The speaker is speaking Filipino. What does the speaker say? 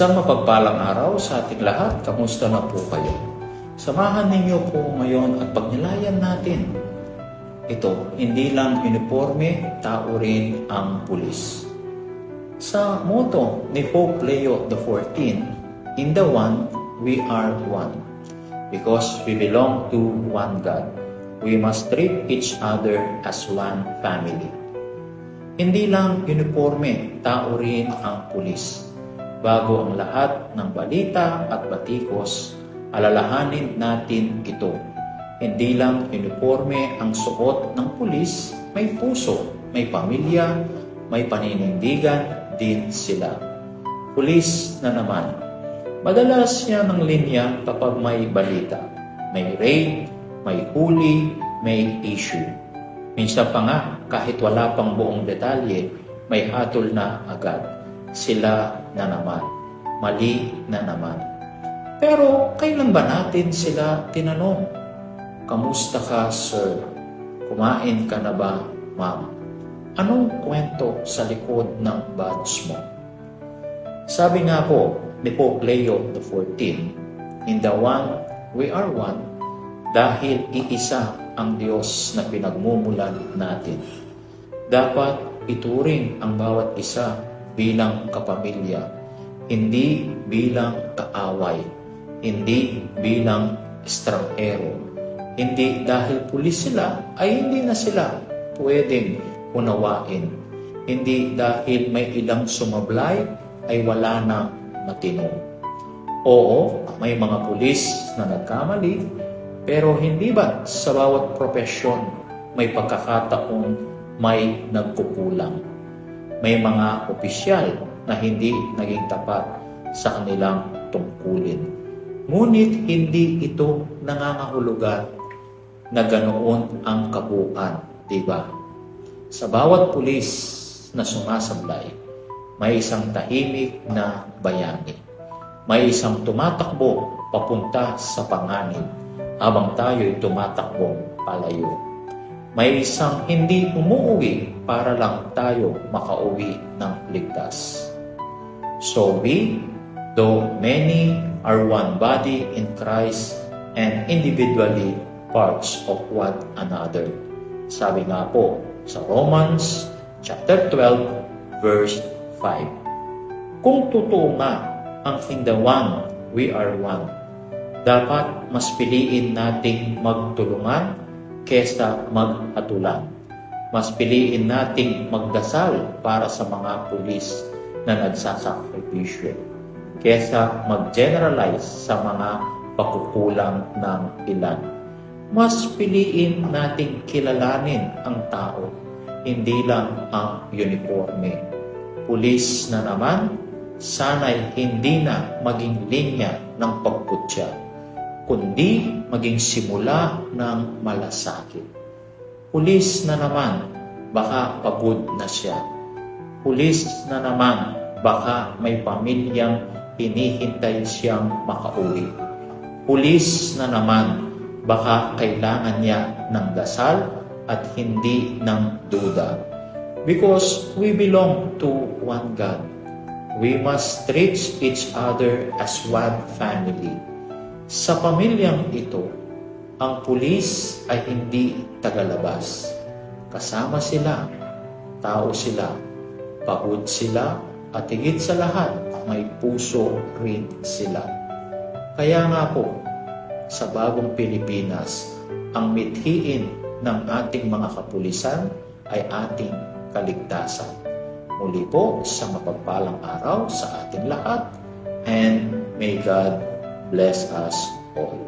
Isang mapagpalang araw sa ating lahat. Kamusta na po kayo? Samahan ninyo po ngayon at pagnilayan natin. Ito, hindi lang uniforme, tao rin ang pulis. Sa motto ni Pope Leo XIV, in the one, we are one. Because we belong to one God, we must treat each other as one family. Hindi lang uniforme, tao rin ang pulis. Bago ang lahat ng balita at batikos, alalahanin natin ito. Hindi lang uniforme ang suot ng pulis, may puso, may pamilya, may paninindigan din sila. Pulis na naman. Madalas yan ang linya kapag may balita. May raid, may huli, may issue. Minsan pa nga, kahit wala pang buong detalye, may hatol na agad. Sila na naman. Mali na naman. Pero kailan ba natin sila tinanong? Kamusta ka, sir? Kumain ka na ba, ma'am? Anong kwento sa likod ng badge mo? Sabi nga po ni Pope Leo XIV, in the one, we are one, dahil iisa ang Diyos na pinagmumulan natin. Dapat ituring ang bawat isa bilang kapamilya, hindi bilang kaaway, hindi bilang estranghero. Hindi dahil pulis sila ay hindi na sila pwedeng unawain. Hindi dahil may ilang sumablay ay wala na matino. Oo, may mga pulis na nagkamali, pero hindi ba sa bawat profesyon may pagkakataong may nagkukulang? May mga opisyal na hindi naging tapat sa kanilang tungkulin. Ngunit hindi ito nangangahulugan na ganoon ang kabuuan, di ba? Sa bawat pulis na sumasablay, may isang tahimik na bayani. May isang tumatakbo papunta sa panganib habang tayo'y tumatakbo palayo. May isang hindi umuwi para lang tayo makauwi ng ligtas. So we, though many, are one body in Christ and individually parts of one another. Sabi nga po sa Romans chapter 12 verse 5. Kung totoo nga ang in the one, we are one, dapat mas piliin nating magtulungan kesa mag-atulan. Mas piliin nating magdasal para sa mga pulis na nagsasakripisyo kesa mag-generalize sa mga pagkukulang ng ilan. Mas piliin nating kilalanin ang tao, hindi lang ang uniforme. Pulis na naman, sana'y hindi na maging linya ng pagkutya, kundi maging simula ng malasakit. Pulis na naman, baka pagod na siya. Pulis na naman, baka may pamilyang hinihintay siyang makauwi. Pulis na naman, baka kailangan niya ng dasal at hindi ng duda. Because we belong to one God, we must treat each other as one family. Sa pamilyang ito, ang pulis ay hindi tagalabas. Kasama sila, tao sila, pagod sila, at higit sa lahat, may puso rin sila. Kaya nga po, sa bagong Pilipinas, ang mithiin ng ating mga kapulisan ay ating kaligtasan. Muli po sa mapagpalang araw sa ating lahat, and may God bless us all.